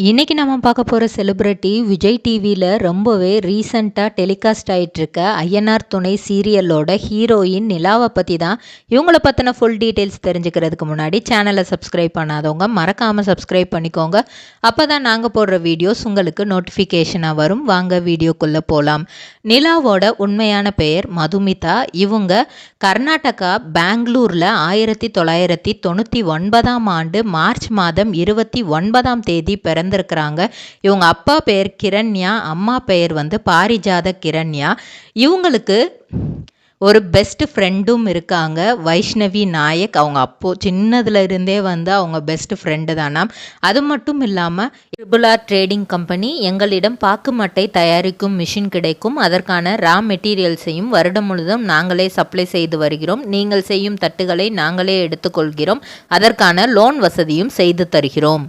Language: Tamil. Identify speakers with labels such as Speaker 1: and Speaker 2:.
Speaker 1: இன்னைக்கு நம்ம பார்க்க போகிற செலிப்ரிட்டி விஜய் டிவியில் ரொம்பவே ரீசண்டாக டெலிகாஸ்ட் ஆகிட்டுருக்க ஐயனார் துணை சீரியலோட ஹீரோயின் நிலாவை பற்றி தான். இவங்கள பற்றின ஃபுல் டீட்டெயில்ஸ் தெரிஞ்சுக்கிறதுக்கு முன்னாடி சேனலை சப்ஸ்கிரைப் பண்ணாதவங்க மறக்காமல் சப்ஸ்கிரைப் பண்ணிக்கோங்க. அப்போ தான் நாங்கள் போடுற வீடியோஸ் உங்களுக்கு நோட்டிஃபிகேஷனாக வரும். வாங்க வீடியோக்குள்ளே போகலாம். நிலாவோட உண்மையான பெயர் மதுமிதா. இவங்க கர்நாடகா பெங்களூரில் 1999ஆம் ஆண்டு மார்ச் மாதம் 29ஆம் தேதி பிறந்திருக்கிறாங்க. இவங்க அப்பா பெயர் கிரண்யா, அம்மா பெயர் பாரிஜாத கிரண்யா. இவங்களுக்கு ஒரு பெஸ்ட் ஃப்ரெண்டும் இருக்காங்க, வைஷ்ணவி நாயக். அவங்க சின்னதுல இருந்தே அவங்க பெஸ்ட் ஃப்ரெண்டு தானாம். அது மட்டும் இல்லாமல் ட்ரிபுலார் ட்ரேடிங் கம்பெனி எங்களிடம் பாக்குமட்டை தயாரிக்கும் மிஷின் கிடைக்கும், அதற்கான ரா மெட்டீரியல்ஸையும் வருடம் முழுவதும் நாங்களே சப்ளை செய்து வருகிறோம். நீங்கள் செய்யும் தட்டுகளை நாங்களே எடுத்துக்கொள்கிறோம், அதற்கான லோன் வசதியும் செய்து தருகிறோம்.